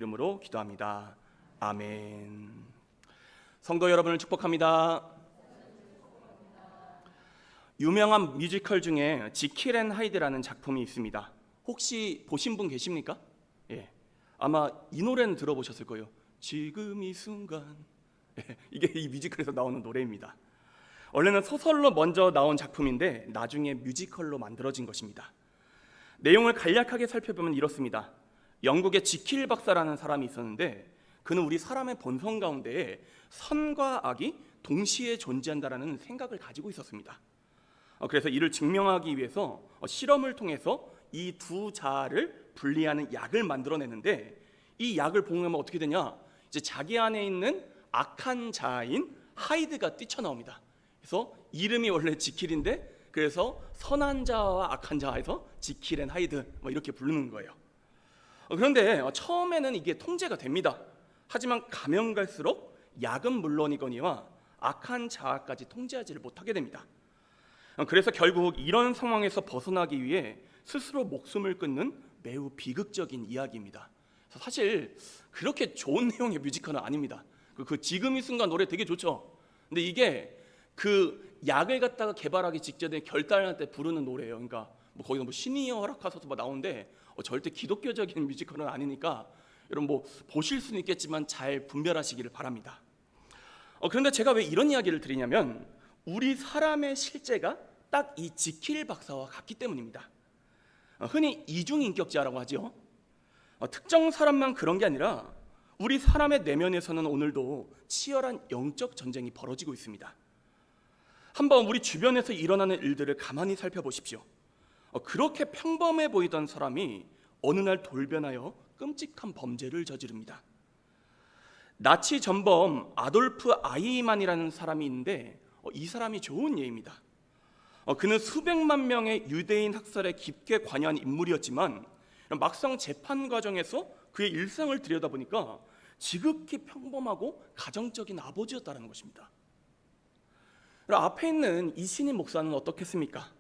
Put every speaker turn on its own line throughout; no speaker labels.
이름으로 기도합니다. 아멘. 성도 여러분을 축복합니다. 유명한 뮤지컬 중에 지킬 앤 하이드라는 작품이 있습니다. 혹시 보신 분 계십니까? 예, 아마 이 노래는 들어보셨을 거예요. 지금 이 순간. 예, 이게 이 뮤지컬에서 나오는 노래입니다. 원래는 소설로 먼저 나온 작품인데 나중에 뮤지컬로 만들어진 것입니다. 내용을 간략하게 살펴보면 이렇습니다. 영국의 지킬 박사라는 사람이 있었는데 그는 우리 사람의 본성 가운데에 선과 악이 동시에 존재한다라는 생각을 가지고 있었습니다. 그래서 이를 증명하기 위해서 실험을 통해서 이 두 자아를 분리하는 약을 만들어내는데 이 약을 복용하면 어떻게 되냐? 이제 자기 안에 있는 악한 자아인 하이드가 뛰쳐나옵니다. 그래서 이름이 원래 지킬인데 그래서 선한 자아와 악한 자아에서 지킬 앤 하이드 이렇게 부르는 거예요. 그런데 처음에는 이게 통제가 됩니다. 하지만 가면 갈수록 약은 물론이거니와 악한 자아까지 통제하지를 못하게 됩니다. 그래서 결국 이런 상황에서 벗어나기 위해 스스로 목숨을 끊는 매우 비극적인 이야기입니다. 사실 그렇게 좋은 내용의 뮤지컬은 아닙니다. 그 지금 이 순간 노래 되게 좋죠. 근데 이게 그 약을 갖다가 개발하기 직전에 결단할 때 부르는 노래예요. 그러니까 거기서 신이 허락하소서 나오는데 절대 기독교적인 뮤지컬은 아니니까 여러분 보실 수는 있겠지만 잘 분별하시기를 바랍니다. 그런데 제가 왜 이런 이야기를 드리냐면 우리 사람의 실제가 딱 이 지킬 박사와 같기 때문입니다. 흔히 이중인격자라고 하죠. 특정 사람만 그런 게 아니라 우리 사람의 내면에서는 오늘도 치열한 영적 전쟁이 벌어지고 있습니다. 한번 우리 주변에서 일어나는 일들을 가만히 살펴보십시오. 그렇게 평범해 보이던 사람이 어느 날 돌변하여 끔찍한 범죄를 저지릅니다. 나치 전범 아돌프 아이히만이라는 사람이 있는데 이 사람이 좋은 예입니다. 그는 수백만 명의 유대인 학살에 깊게 관여한 인물이었지만 막상 재판 과정에서 그의 일상을 들여다보니까 지극히 평범하고 가정적인 아버지였다는 것입니다. 앞에 있는 이신희 목사는 어떻겠습니까?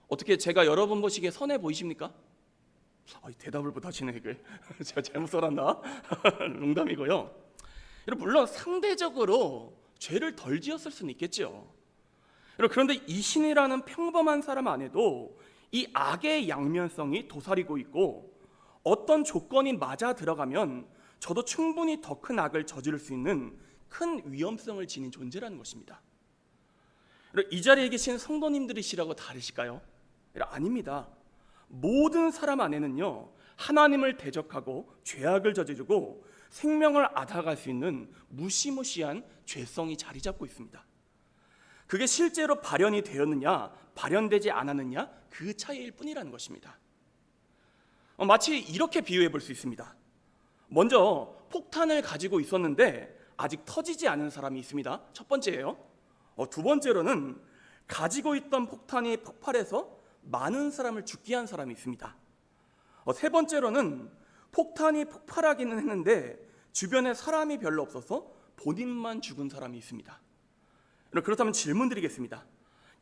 어떻게 제가 여러분 보시기에 선해 보이십니까? 대답을 못하시네. 이게 제가 잘못 써놨나? 농담이고요. 물론 상대적으로 죄를 덜 지었을 수는 있겠죠. 그런데 이신이라는 평범한 사람 안에도 이 악의 양면성이 도사리고 있고 어떤 조건이 맞아 들어가면 저도 충분히 더 큰 악을 저지를 수 있는 큰 위험성을 지닌 존재라는 것입니다. 이 자리에 계신 성도님들이시라고 다르실까요? 아닙니다. 모든 사람 안에는요 하나님을 대적하고 죄악을 저지르고 생명을 앗아갈 수 있는 무시무시한 죄성이 자리 잡고 있습니다. 그게 실제로 발현이 되었느냐 발현되지 않았느냐 그 차이일 뿐이라는 것입니다. 마치 이렇게 비유해 볼 수 있습니다. 먼저 폭탄을 가지고 있었는데 아직 터지지 않은 사람이 있습니다. 첫 번째예요. 두 번째로는 가지고 있던 폭탄이 폭발해서 많은 사람을 죽게 한 사람이 있습니다. 세 번째로는 폭탄이 폭발하기는 했는데 주변에 사람이 별로 없어서 본인만 죽은 사람이 있습니다. 그렇다면 질문 드리겠습니다.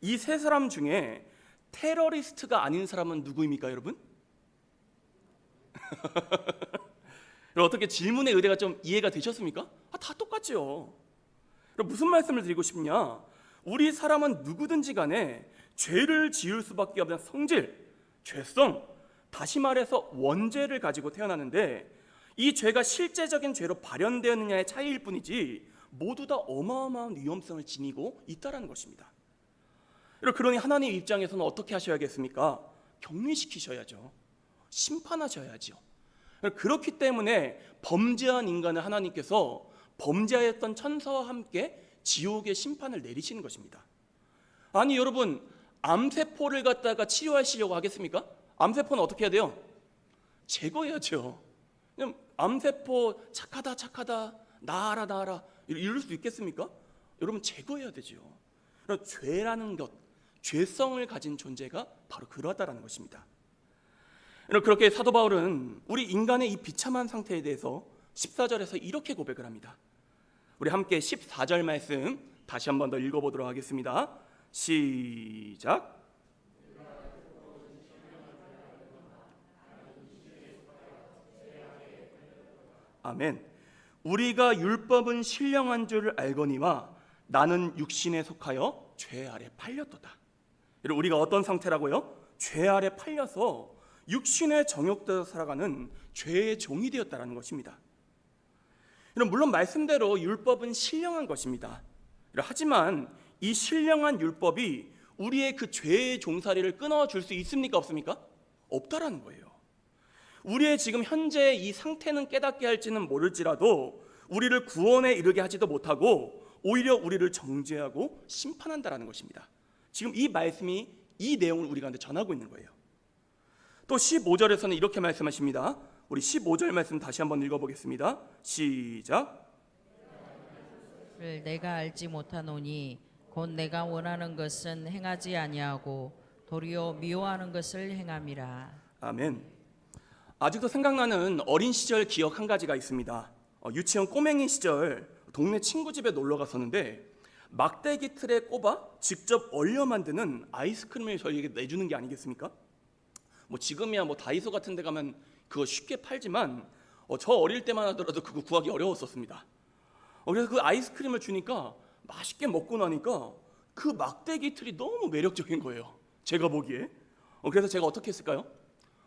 이 세 사람 중에 테러리스트가 아닌 사람은 누구입니까, 여러분? 어떻게 질문의 의도가 좀 이해가 되셨습니까? 다 똑같죠. 무슨 말씀을 드리고 싶냐? 우리 사람은 누구든지 간에 죄를 지을 수밖에 없는 성질, 죄성, 다시 말해서 원죄를 가지고 태어나는데 이 죄가 실제적인 죄로 발현되었느냐의 차이일 뿐이지 모두 다 어마어마한 위험성을 지니고 있다는 것입니다. 그러니 하나님 입장에서는 어떻게 하셔야겠습니까? 격리시키셔야죠. 심판하셔야죠. 그렇기 때문에 범죄한 인간을 하나님께서 범죄하였던 천사와 함께 지옥의 심판을 내리시는 것입니다. 아니 여러분, 암세포를 갖다가 치료하시려고 하겠습니까? 암세포는 어떻게 해야 돼요? 제거해야죠. 그냥 암세포 착하다 나아라 이럴 수 있겠습니까? 여러분 제거해야 되죠. 죄라는 것, 죄성을 가진 존재가 바로 그러하다라는 것입니다. 그렇게 사도 바울은 우리 인간의 이 비참한 상태에 대해서 14절에서 이렇게 고백을 합니다. 우리 함께 14절 말씀 다시 한 번 더 읽어보도록 하겠습니다. 시작. 아멘. 우리가 율법은 신령한 줄을 알거니와 나는 육신에 속하여 죄 아래 팔렸도다. 우리가 어떤 상태라고요? 죄 아래 팔려서 육신의 정욕대로 살아가는 죄의 종이 되었다는 것입니다. 물론 말씀대로 율법은 신령한 것입니다. 하지만 이 신령한 율법이 우리의 그 죄의 종살이를 끊어줄 수 있습니까? 없습니까? 없다라는 거예요. 우리의 지금 현재 이 상태는 깨닫게 할지는 모를지라도 우리를 구원에 이르게 하지도 못하고 오히려 우리를 정죄하고 심판한다라는 것입니다. 지금 이 말씀이 이 내용을 우리 가운데 전하고 있는 거예요. 또 15절에서는 이렇게 말씀하십니다. 우리 15절 말씀 다시 한번 읽어보겠습니다. 시작.
내가 알지 못하노니 곧 내가 원하는 것은 행하지 아니하고 도리어 미워하는 것을 행함이라. 아멘.
아직도 생각나는 어린 시절 기억 한 가지가 있습니다. 유치원 꼬맹이 시절 동네 친구 집에 놀러 갔었는데 막대기 틀에 꼽아 직접 얼려 만드는 아이스크림을 저희에게 내주는 게 아니겠습니까? 지금이야 다이소 같은 데 가면 그거 쉽게 팔지만 저 어릴 때만 하더라도 그거 구하기 어려웠었습니다. 그래서 그 아이스크림을 주니까 맛있게 먹고 나니까 그 막대기 틀이 너무 매력적인 거예요. 제가 보기에. 그래서 제가 어떻게 했을까요?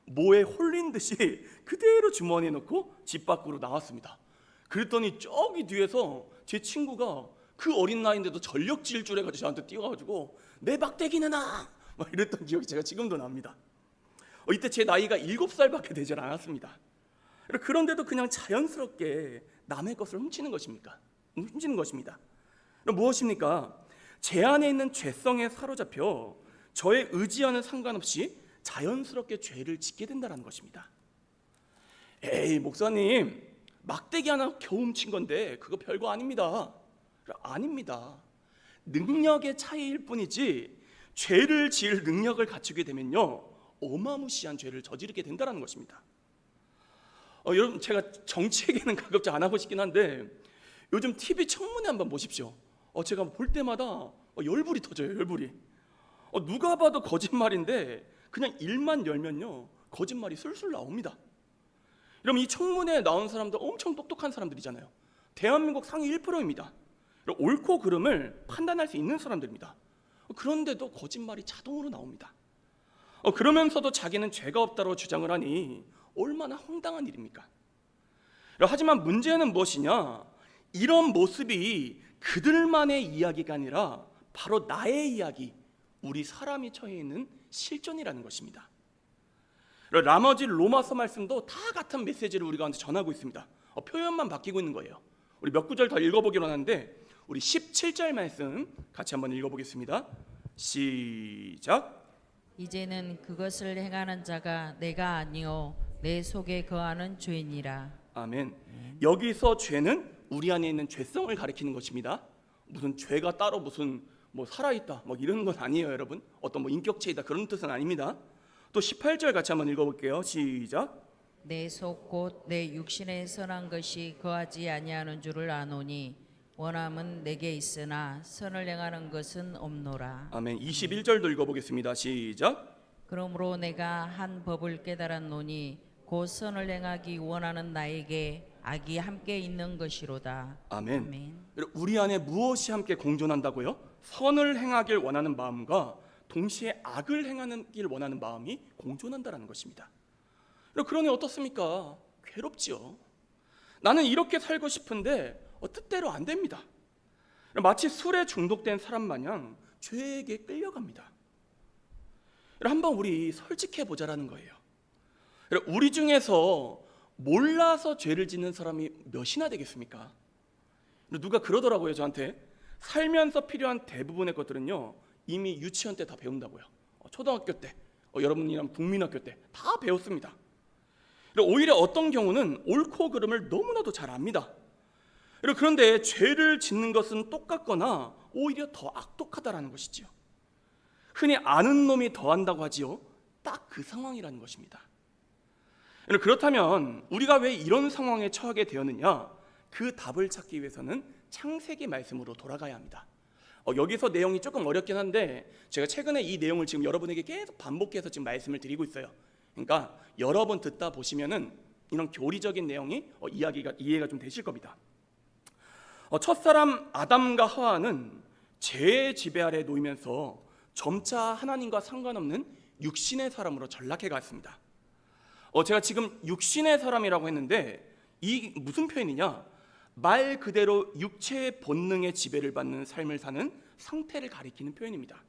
모에 홀린 듯이 그대로 주머니에 넣고 집 밖으로 나왔습니다. 그랬더니 저기 뒤에서 제 친구가 그 어린 나이인데도 전력 질주를 해가지고 저한테 뛰어가지고 내 막대기는 막 이랬던 기억이 제가 지금도 납니다. 이때 제 나이가 7살밖에 되질 않았습니다. 그런데도 그냥 자연스럽게 남의 것을 훔치는 것입니다. 무엇입니까? 제 안에 있는 죄성에 사로잡혀 저의 의지와는 상관없이 자연스럽게 죄를 짓게 된다는 것입니다. 에이 목사님, 막대기 하나 겨우 훔친 건데 그거 별거 아닙니다. 아닙니다. 능력의 차이일 뿐이지 죄를 지을 능력을 갖추게 되면요 어마무시한 죄를 저지르게 된다는 것입니다. 여러분, 제가 정치 얘기는 가급적 안 하고 싶긴 한데 요즘 TV 청문회 한번 보십시오. 제가 볼 때마다 열불이 터져요. 열불이. 누가 봐도 거짓말인데 그냥 일만 열면요 거짓말이 술술 나옵니다. 여러분, 이 청문회에 나온 사람들 엄청 똑똑한 사람들이잖아요. 대한민국 상위 1%입니다. 옳고 그름을 판단할 수 있는 사람들입니다. 그런데도 거짓말이 자동으로 나옵니다. 그러면서도 자기는 죄가 없다고 주장을 하니 얼마나 황당한 일입니까? 하지만 문제는 무엇이냐? 이런 모습이 그들만의 이야기가 아니라 바로 나의 이야기, 우리 사람이 처해 있는 실존이라는 것입니다. 나머지 로마서 말씀도 다 같은 메시지를 우리 가운데 전하고 있습니다. 표현만 바뀌고 있는 거예요. 우리 몇 구절 더 읽어보기로 하는데 우리 17절 말씀 같이 한번 읽어보겠습니다. 시작.
이제는 그것을 행하는 자가 내가 아니요 내 속에 거하는 죄니라.
아멘. 여기서 죄는 우리 안에 있는 죄성을 가리키는 것입니다. 무슨 죄가 따로 무슨 살아있다 이런 건 아니에요, 여러분. 어떤 인격체이다 그런 뜻은 아닙니다. 또 18절 같이 한번 읽어볼게요. 시작.
내 속 곧 내 육신에 선한 것이 거하지 아니하는 줄을 아노니 원함은 내게 있으나 선을 행하는 것은 없노라.
아멘. 21절도 읽어보겠습니다. 시작.
그러므로 내가 한 법을 깨달았노니 곧 선을 행하기 원하는 나에게 악이 함께 있는 것이로다.
아멘.
아멘.
우리 안에 무엇이 함께 공존한다고요? 선을 행하길 원하는 마음과 동시에 악을 행하길 원하는 마음이 공존한다는 것입니다. 그러니 어떻습니까? 괴롭지요. 나는 이렇게 살고 싶은데 뜻대로 안 됩니다. 마치 술에 중독된 사람 마냥 죄에게 끌려갑니다. 한번 우리 솔직해 보자라는 거예요. 우리 중에서 몰라서 죄를 짓는 사람이 몇이나 되겠습니까? 누가 그러더라고요, 저한테. 살면서 필요한 대부분의 것들은요 이미 유치원 때 다 배운다고요. 초등학교 때, 여러분이랑 국민학교 때 다 배웠습니다. 오히려 어떤 경우는 옳고 그름을 너무나도 잘 압니다. 그런데 죄를 짓는 것은 똑같거나 오히려 더 악독하다라는 것이지요. 흔히 아는 놈이 더한다고 하지요. 딱 그 상황이라는 것입니다. 그렇다면 우리가 왜 이런 상황에 처하게 되었느냐? 그 답을 찾기 위해서는 창세기 말씀으로 돌아가야 합니다. 여기서 내용이 조금 어렵긴 한데 제가 최근에 이 내용을 지금 여러분에게 계속 반복해서 지금 말씀을 드리고 있어요. 그러니까 여러 번 듣다 보시면은 이런 교리적인 내용이 이해가 좀 되실 겁니다. 첫사람 아담과 하와는 죄의 지배 아래 놓이면서 점차 하나님과 상관없는 육신의 사람으로 전락해 갔습니다. 제가 지금 육신의 사람이라고 했는데 이 무슨 표현이냐? 말 그대로 육체의 본능의 지배를 받는 삶을 사는 상태를 가리키는 표현입니다.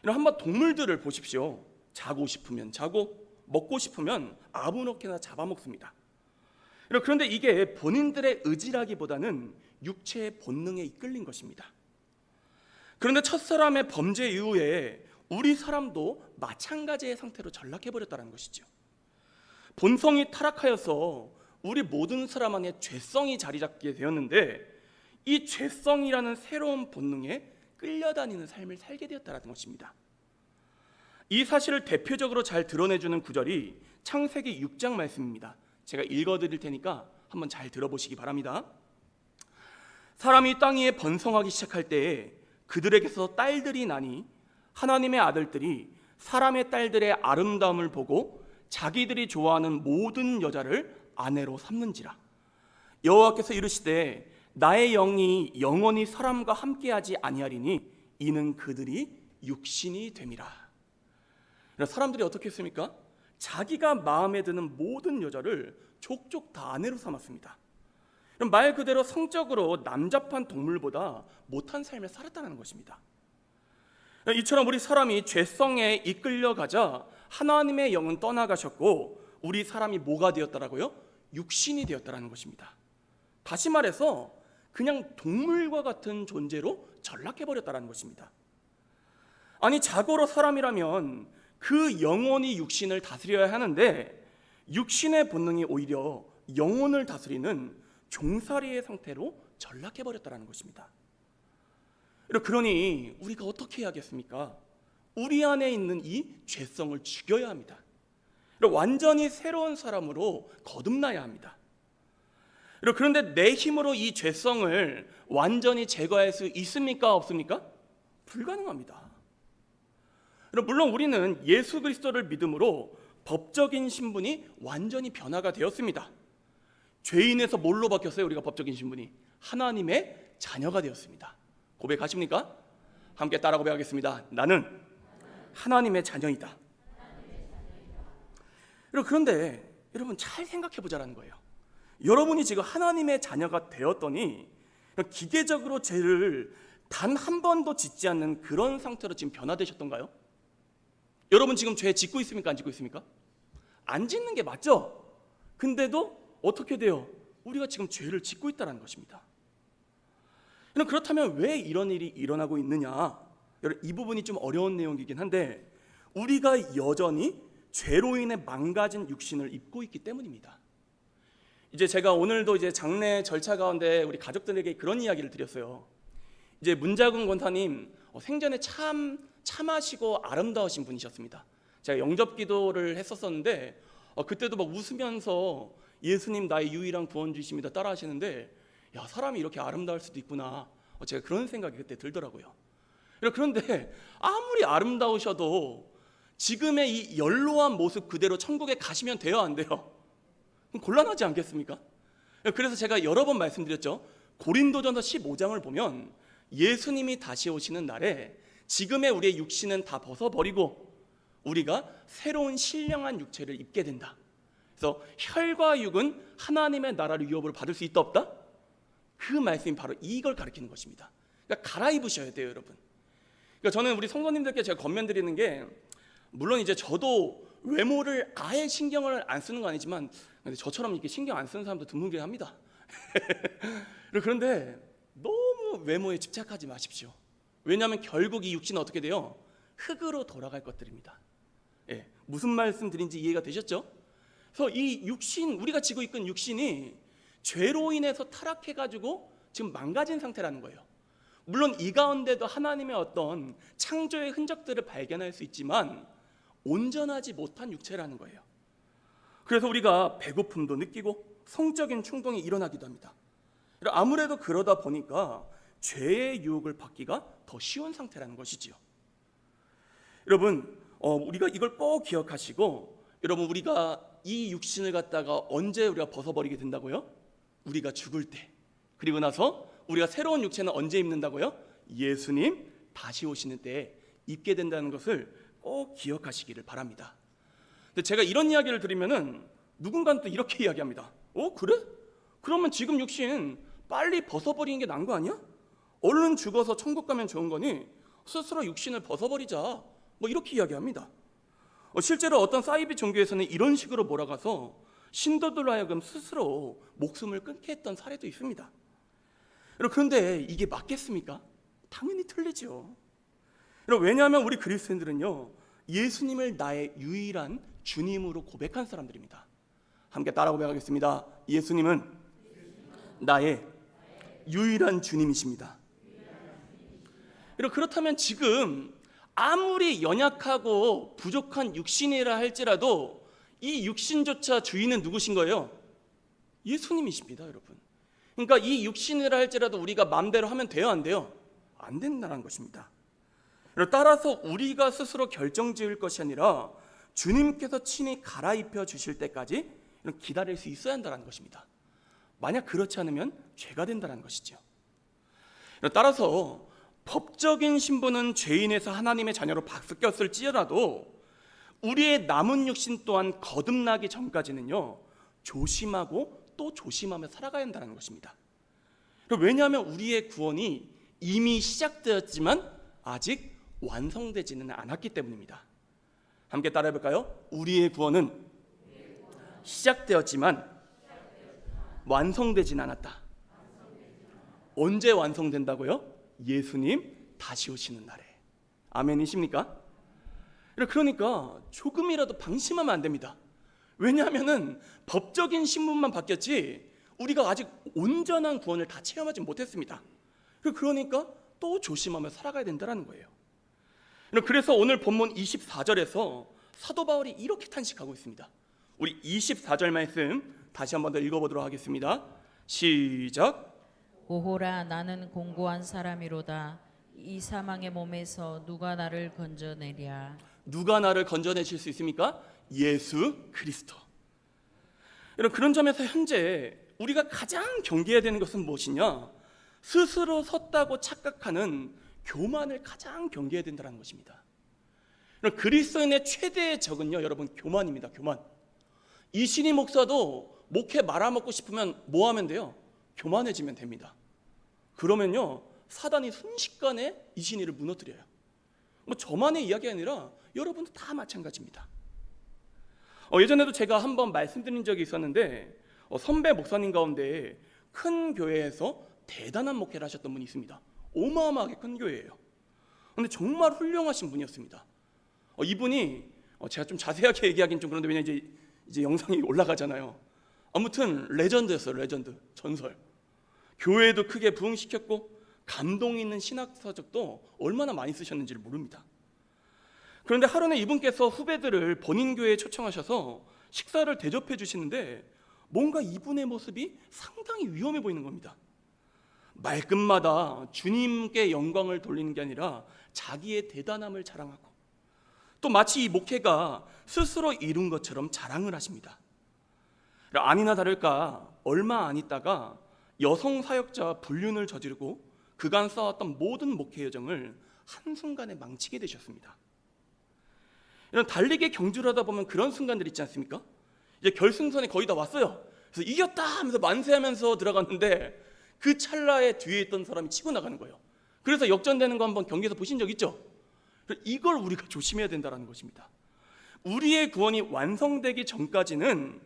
한번 동물들을 보십시오. 자고 싶으면 자고, 먹고 싶으면 아무렇게나 잡아먹습니다. 그런데 이게 본인들의 의지라기보다는 육체의 본능에 이끌린 것입니다. 그런데 첫사람의 범죄 이후에 우리 사람도 마찬가지의 상태로 전락해버렸다는 것이죠. 본성이 타락하여서 우리 모든 사람 안에 죄성이 자리 잡게 되었는데 이 죄성이라는 새로운 본능에 끌려다니는 삶을 살게 되었다는 것입니다. 이 사실을 대표적으로 잘 드러내주는 구절이 창세기 6장 말씀입니다. 제가 읽어드릴 테니까 한번 잘 들어보시기 바랍니다. 사람이 땅 위에 번성하기 시작할 때에 그들에게서 딸들이 나니 하나님의 아들들이 사람의 딸들의 아름다움을 보고 자기들이 좋아하는 모든 여자를 아내로 삼는지라. 여호와께서 이르시되 나의 영이 영원히 사람과 함께하지 아니하리니 이는 그들이 육신이 됨이라. 사람들이 어떻게 했습니까? 자기가 마음에 드는 모든 여자를 족족 다 아내로 삼았습니다. 말 그대로 성적으로 남잡한 동물보다 못한 삶을 살았다는 것입니다. 이처럼 우리 사람이 죄성에 이끌려가자 하나님의 영은 떠나가셨고 우리 사람이 뭐가 되었다라고요? 육신이 되었다는 것입니다. 다시 말해서 그냥 동물과 같은 존재로 전락해버렸다는 것입니다. 아니 자고로 사람이라면 그 영혼이 육신을 다스려야 하는데 육신의 본능이 오히려 영혼을 다스리는 종살이의 상태로 전락해버렸다는 것입니다. 그러니 우리가 어떻게 해야겠습니까? 우리 안에 있는 이 죄성을 죽여야 합니다. 완전히 새로운 사람으로 거듭나야 합니다. 그런데 내 힘으로 이 죄성을 완전히 제거할 수 있습니까? 없습니까? 불가능합니다. 물론 우리는 예수 그리스도를 믿음으로 법적인 신분이 완전히 변화가 되었습니다. 죄인에서 뭘로 바뀌었어요? 우리가 법적인 신분이 하나님의 자녀가 되었습니다. 고백하십니까? 함께 따라 고백하겠습니다. 나는 하나님의 자녀이다. 그런데 여러분 잘 생각해 보자라는 거예요. 여러분이 지금 하나님의 자녀가 되었더니 기계적으로 죄를 단 한 번도 짓지 않는 그런 상태로 지금 변화되셨던가요? 여러분 지금 죄 짓고 있습니까? 안 짓고 있습니까? 안 짓는 게 맞죠? 근데도 어떻게 돼요? 우리가 지금 죄를 짓고 있다는 것입니다. 그렇다면 왜 이런 일이 일어나고 있느냐? 이 부분이 좀 어려운 내용이긴 한데 우리가 여전히 죄로 인해 망가진 육신을 입고 있기 때문입니다. 이제 제가 오늘도 이제 장례 절차 가운데 우리 가족들에게 그런 이야기를 드렸어요. 이제 문자군 권사님 생전에 참하시고 아름다우신 분이셨습니다. 제가 영접 기도를 했었는데 그때도 막 웃으면서 예수님 나의 유일한 구원주이십니다 따라 하시는데 야 사람이 이렇게 아름다울 수도 있구나. 제가 그런 생각이 그때 들더라고요. 그런데 아무리 아름다우셔도 지금의 이 연로한 모습 그대로 천국에 가시면 돼요 안 돼요? 곤란하지 않겠습니까? 그래서 제가 여러 번 말씀드렸죠. 고린도전서 15장을 보면 예수님이 다시 오시는 날에 지금의 우리의 육신은 다 벗어버리고 우리가 새로운 신령한 육체를 입게 된다. 그래서 혈과 육은 하나님의 나라를 유업으로 받을 수 있다 없다? 그 말씀이 바로 이걸 가리키는 것입니다. 그러니까 갈아입으셔야 돼요 여러분. 그러니까 저는 우리 성도님들께 제가 권면드리는 게 물론 이제 저도 외모를 아예 신경을 안 쓰는 건 아니지만 근데 저처럼 이렇게 신경 안 쓰는 사람도 드물게 합니다. 그런데 너무 외모에 집착하지 마십시오. 왜냐하면 결국 이 육신은 어떻게 돼요? 흙으로 돌아갈 것들입니다. 예, 무슨 말씀 드린지 이해가 되셨죠? 그래서 이 육신, 우리가 지고 있는 육신이 죄로 인해서 타락해가지고 지금 망가진 상태라는 거예요. 물론 이 가운데도 하나님의 어떤 창조의 흔적들을 발견할 수 있지만 온전하지 못한 육체라는 거예요. 그래서 우리가 배고픔도 느끼고 성적인 충동이 일어나기도 합니다. 아무래도 그러다 보니까 죄의 유혹을 받기가 더 쉬운 상태라는 것이지요. 여러분, 우리가 이걸 꼭 기억하시고 여러분 우리가 이 육신을 갖다가 언제 우리가 벗어버리게 된다고요? 우리가 죽을 때. 그리고 나서 우리가 새로운 육체는 언제 입는다고요? 예수님 다시 오시는 때에 입게 된다는 것을 꼭 기억하시기를 바랍니다. 근데 제가 이런 이야기를 들으면은 누군가는 또 이렇게 이야기합니다. 그래? 그러면 지금 육신 빨리 벗어버리는 게 나은 거 아니야? 얼른 죽어서 천국 가면 좋은 거니 스스로 육신을 벗어버리자, 뭐 이렇게 이야기합니다. 실제로 어떤 사이비 종교에서는 이런 식으로 몰아가서 신도들로 하여금 스스로 목숨을 끊게 했던 사례도 있습니다. 그런데 이게 맞겠습니까? 당연히 틀리죠. 왜냐하면 우리 그리스도인들은요, 예수님을 나의 유일한 주님으로 고백한 사람들입니다. 함께 따라 고백하겠습니다. 예수님은 나의 유일한 주님이십니다. 그렇다면 지금 아무리 연약하고 부족한 육신이라 할지라도 이 육신조차 주인은 누구신 거예요? 예수님이십니다, 여러분. 그러니까 이 육신이라 할지라도 우리가 마음대로 하면 돼요, 안 돼요? 안 된다는 것입니다. 따라서 우리가 스스로 결정지을 것이 아니라 주님께서 친히 갈아입혀 주실 때까지 기다릴 수 있어야 한다는 것입니다. 만약 그렇지 않으면 죄가 된다는 것이죠. 따라서 법적인 신분은 죄인에서 하나님의 자녀로 바뀌었을지라도 우리의 남은 육신 또한 거듭나기 전까지는요, 조심하고 또 조심하며 살아가야 한다는 것입니다. 왜냐하면 우리의 구원이 이미 시작되었지만 아직 완성되지는 않았기 때문입니다. 함께 따라해볼까요? 우리의 구원은 시작되었지만 완성되진 않았다. 언제 완성된다고요? 예수님 다시 오시는 날에. 아멘이십니까? 그러니까 조금이라도 방심하면 안 됩니다. 왜냐하면 법적인 신분만 바뀌었지 우리가 아직 온전한 구원을 다 체험하지 못했습니다. 그러니까 또 조심하며 살아가야 된다는 거예요. 그래서 오늘 본문 24절에서 사도 바울이 이렇게 탄식하고 있습니다. 우리 24절 말씀 다시 한번 더 읽어보도록 하겠습니다. 시작.
오호라, 나는 공고한 사람이로다. 이 사망의 몸에서 누가 나를 건져내랴.
누가 나를 건져내실 수 있습니까? 예수 그리스도. 여러분, 그런 점에서 현재 우리가 가장 경계해야 되는 것은 무엇이냐? 스스로 섰다고 착각하는 교만을 가장 경계해야 된다는 것입니다. 그리스도인의 최대의 적은요, 여러분, 교만입니다. 교만. 이신희 목사도 목회 말아먹고 싶으면 뭐 하면 돼요? 교만해지면 됩니다. 그러면요, 사단이 순식간에 이신희를 무너뜨려요. 뭐 저만의 이야기가 아니라 여러분도 다 마찬가지입니다. 예전에도 제가 한번 말씀드린 적이 있었는데 선배 목사님 가운데 큰 교회에서 대단한 목회를 하셨던 분이 있습니다. 어마어마하게 큰 교회예요. 그런데 정말 훌륭하신 분이었습니다. 이분이 제가 좀 자세하게 얘기하기는 좀 그런데 왜냐면 이제 영상이 올라가잖아요. 아무튼 레전드였어요. 레전드, 전설. 교회도 크게 부흥시켰고 감동 있는 신학서적도 얼마나 많이 쓰셨는지를 모릅니다. 그런데 하루는 이분께서 후배들을 본인 교회에 초청하셔서 식사를 대접해 주시는데 뭔가 이분의 모습이 상당히 위험해 보이는 겁니다. 말끝마다 주님께 영광을 돌리는 게 아니라 자기의 대단함을 자랑하고 또 마치 이 목회가 스스로 이룬 것처럼 자랑을 하십니다. 아니나 다를까 얼마 안 있다가 여성 사역자 불륜을 저지르고 그간 쌓았던 모든 목회 여정을 한순간에 망치게 되셨습니다. 이런 달리기 경주를 하다 보면 그런 순간들 있지 않습니까? 이제 결승선에 거의 다 왔어요. 그래서 이겼다 하면서 만세하면서 들어갔는데 그 찰나에 뒤에 있던 사람이 치고 나가는 거예요. 그래서 역전되는 거 한번 경기에서 보신 적 있죠? 이걸 우리가 조심해야 된다는 것입니다. 우리의 구원이 완성되기 전까지는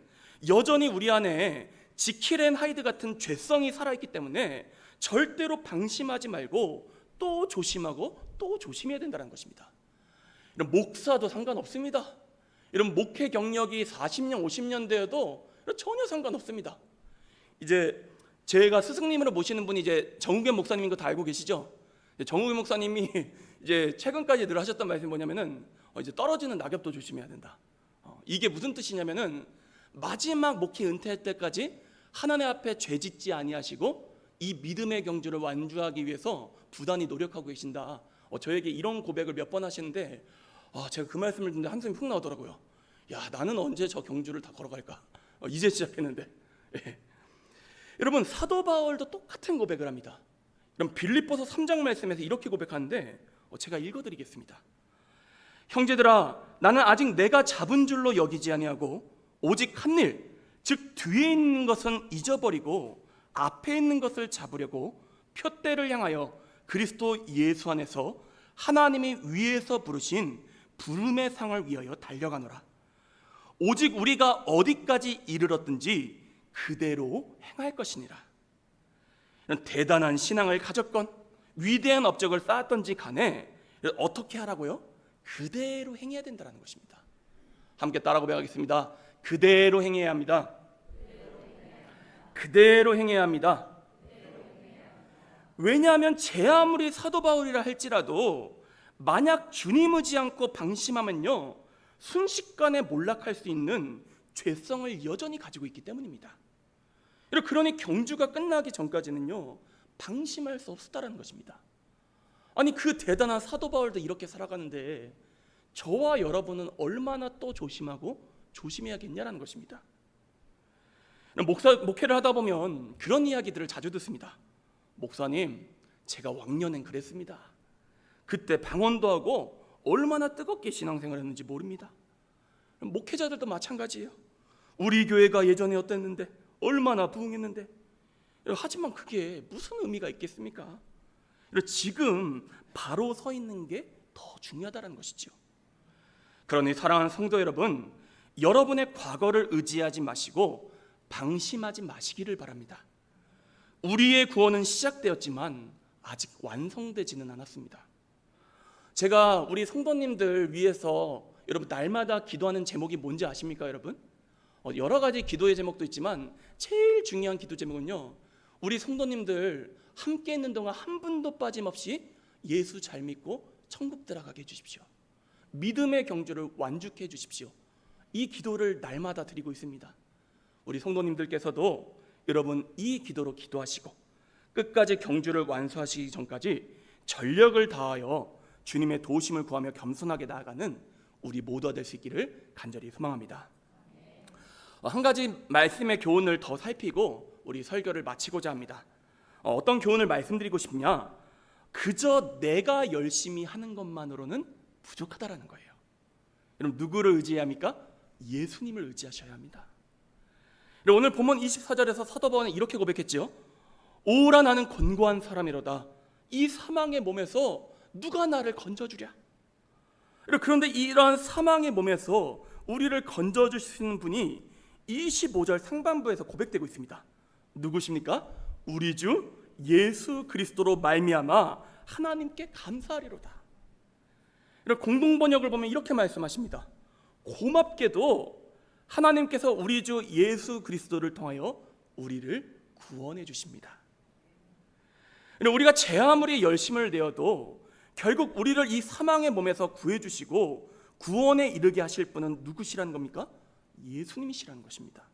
여전히 우리 안에 지킬 앤 하이드 같은 죄성이 살아있기 때문에 절대로 방심하지 말고 또 조심하고 또 조심해야 된다는 것입니다. 이런 목사도 상관없습니다. 이런 목회 경력이 40년, 50년 되어도 전혀 상관없습니다. 이제 제가 스승님으로 모시는 분이 이제 정우겸 목사님인 거 다 알고 계시죠? 정우겸 목사님이 이제 최근까지 늘 하셨던 말씀이 뭐냐면은 이제 떨어지는 낙엽도 조심해야 된다. 이게 무슨 뜻이냐면은 마지막 목회 은퇴할 때까지 하나님 앞에 죄 짓지 아니하시고 이 믿음의 경주를 완주하기 위해서 부단히 노력하고 계신다. 저에게 이런 고백을 몇 번 하시는데 제가 그 말씀을 듣는데 한숨이 훅 나오더라고요. 야, 나는 언제 저 경주를 다 걸어갈까? 이제 시작했는데. 예. 여러분, 사도 바울도 똑같은 고백을 합니다. 그럼 빌립보서 3장 말씀에서 이렇게 고백하는데 제가 읽어드리겠습니다. 형제들아, 나는 아직 내가 잡은 줄로 여기지 아니하고 오직 한 일, 즉 뒤에 있는 것은 잊어버리고 앞에 있는 것을 잡으려고 표대를 향하여 그리스도 예수 안에서 하나님이 위에서 부르신 부름의 상을 위하여 달려가노라. 오직 우리가 어디까지 이르렀든지 그대로 행할 것이니라. 대단한 신앙을 가졌건 위대한 업적을 쌓았던지 간에 어떻게 하라고요? 그대로 행해야 된다는 것입니다. 함께 따라 고백하겠습니다. 그대로 행해야 합니다. 그대로 행해야 합니다. 왜냐하면 제 아무리 사도 바울이라 할지라도 만약 주님 의지 않고 방심하면요, 순식간에 몰락할 수 있는 죄성을 여전히 가지고 있기 때문입니다. 그러니 경주가 끝나기 전까지는요, 방심할 수 없었다는 것입니다. 아니, 그 대단한 사도 바울도 이렇게 살아가는데 저와 여러분은 얼마나 또 조심하고 조심해야겠냐라는 것입니다. 목회를 하다 보면 그런 이야기들을 자주 듣습니다. 목사님, 제가 왕년엔 그랬습니다. 그때 방언도 하고 얼마나 뜨겁게 신앙생활을 했는지 모릅니다. 목회자들도 마찬가지예요. 우리 교회가 예전에 어땠는데, 얼마나 부흥했는데, 하지만 그게 무슨 의미가 있겠습니까? 지금 바로 서 있는 게 더 중요하다는 것이죠. 그러니 사랑하는 성도 여러분, 여러분의 과거를 의지하지 마시고 방심하지 마시기를 바랍니다. 우리의 구원은 시작되었지만 아직 완성되지는 않았습니다. 제가 우리 성도님들 위해서 여러분 날마다 기도하는 제목이 뭔지 아십니까, 여러분? 여러 가지 기도의 제목도 있지만 제일 중요한 기도 제목은요, 우리 성도님들 함께 있는 동안 한 분도 빠짐없이 예수 잘 믿고 천국 들어가게 해주십시오. 믿음의 경주를 완주케 해주십시오. 이 기도를 날마다 드리고 있습니다. 우리 성도님들께서도 여러분 이 기도로 기도하시고 끝까지 경주를 완수하시기 전까지 전력을 다하여 주님의 도우심을 구하며 겸손하게 나아가는 우리 모두가 될 수 있기를 간절히 소망합니다. 한 가지 말씀의 교훈을 더 살피고 우리 설교를 마치고자 합니다. 어떤 교훈을 말씀드리고 싶냐? 그저 내가 열심히 하는 것만으로는 부족하다라는 거예요. 여러분, 누구를 의지해야 합니까? 예수님을 의지하셔야 합니다. 오늘 본문 24절에서 사도 바울은 이렇게 고백했죠. 오라, 나는 권고한 사람이로다. 이 사망의 몸에서 누가 나를 건져주랴. 그런데 이러한 사망의 몸에서 우리를 건져주시는 분이 25절 상반부에서 고백되고 있습니다. 누구십니까? 우리 주 예수 그리스도로 말미암아 하나님께 감사하리로다. 공동번역을 보면 이렇게 말씀하십니다. 고맙게도 하나님께서 우리 주 예수 그리스도를 통하여 우리를 구원해 주십니다. 우리가 제 아무리 열심을 내어도 결국 우리를 이 사망의 몸에서 구해 주시고 구원에 이르게 하실 분은 누구시라는 겁니까? 예수님이시라는 것입니다.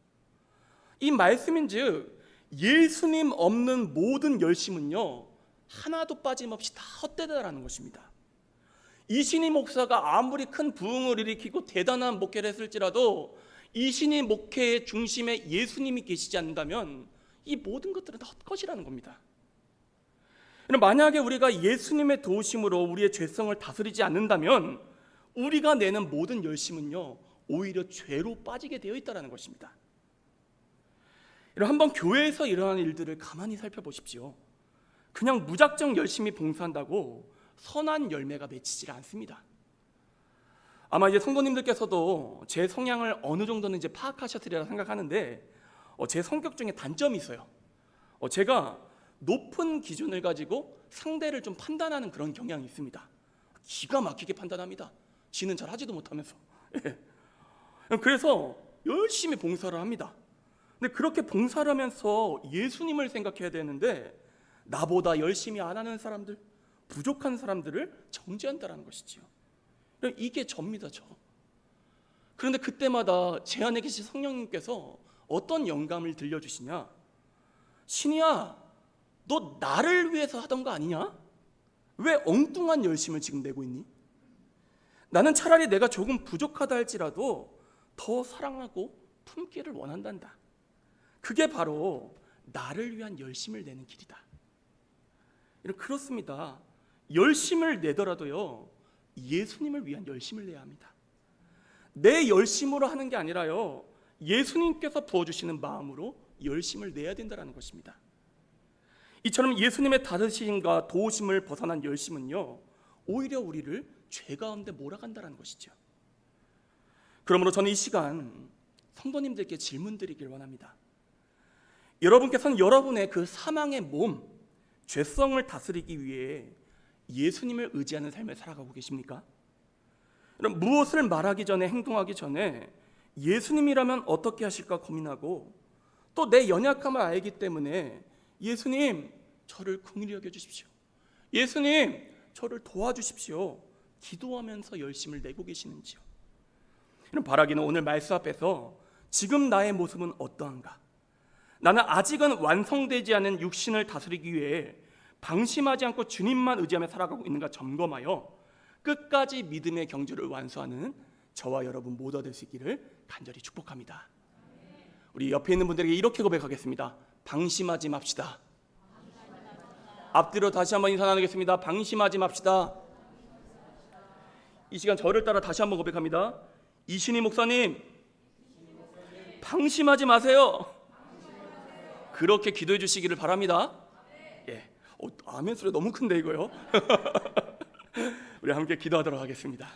이 말씀인즉 예수님 없는 모든 열심은요, 하나도 빠짐없이 다 헛되다라는 것입니다. 이신희 목사가 아무리 큰 부흥을 일으키고 대단한 목회를 했을지라도 이신희 목회의 중심에 예수님이 계시지 않는다면 이 모든 것들은 다 헛것이라는 겁니다. 만약에 우리가 예수님의 도우심으로 우리의 죄성을 다스리지 않는다면 우리가 내는 모든 열심은요, 오히려 죄로 빠지게 되어 있다는 것입니다. 한번 교회에서 일어나는 일들을 가만히 살펴보십시오. 그냥 무작정 열심히 봉사한다고 선한 열매가 맺히질 않습니다. 아마 이제 성도님들께서도 제 성향을 어느 정도는 이제 파악하셨으리라 생각하는데 제 성격 중에 단점이 있어요. 제가 높은 기준을 가지고 상대를 좀 판단하는 그런 경향이 있습니다. 기가 막히게 판단합니다. 지는 잘 하지도 못하면서. 그래서 열심히 봉사를 합니다. 근데 그렇게 봉사를 하면서 예수님을 생각해야 되는데 나보다 열심히 안 하는 사람들, 부족한 사람들을 정죄한다는 것이지요. 이게 접니다, 저. 그런데 그때마다 제 안에 계신 성령님께서 어떤 영감을 들려주시냐? 신이야, 너 나를 위해서 하던 거 아니냐? 왜 엉뚱한 열심을 지금 내고 있니? 나는 차라리 내가 조금 부족하다 할지라도 더 사랑하고 품기를 원한단다. 그게 바로 나를 위한 열심을 내는 길이다. 그렇습니다. 열심을 내더라도요, 예수님을 위한 열심을 내야 합니다. 내 열심으로 하는 게 아니라요, 예수님께서 부어주시는 마음으로 열심을 내야 된다는 것입니다. 이처럼 예수님의 다스리심과 도우심을 벗어난 열심은요, 오히려 우리를 죄 가운데 몰아간다는 것이죠. 그러므로 저는 이 시간 성도님들께 질문 드리길 원합니다. 여러분께서는 여러분의 그 사망의 몸, 죄성을 다스리기 위해 예수님을 의지하는 삶을 살아가고 계십니까? 그럼 무엇을 말하기 전에, 행동하기 전에 예수님이라면 어떻게 하실까 고민하고, 또 내 연약함을 알기 때문에 예수님, 저를 긍휼히 여겨주십시오, 예수님, 저를 도와주십시오, 기도하면서 열심을 내고 계시는지요? 이런 바라기는 오늘 말씀 앞에서 지금 나의 모습은 어떠한가? 나는 아직은 완성되지 않은 육신을 다스리기 위해 방심하지 않고 주님만 의지하며 살아가고 있는가 점검하여 끝까지 믿음의 경주를 완수하는 저와 여러분 모두가 될 수 있기를 간절히 축복합니다. 우리 옆에 있는 분들에게 이렇게 고백하겠습니다. 방심하지 맙시다. 앞뒤로 다시 한번 인사 나누겠습니다. 방심하지 맙시다. 이 시간 저를 따라 다시 한번 고백합니다. 이신희 목사님, 방심하지 마세요. 그렇게 기도해 주시기를 바랍니다. 예, 아멘 소리 너무 큰데 이거요. 우리 함께 기도하도록 하겠습니다.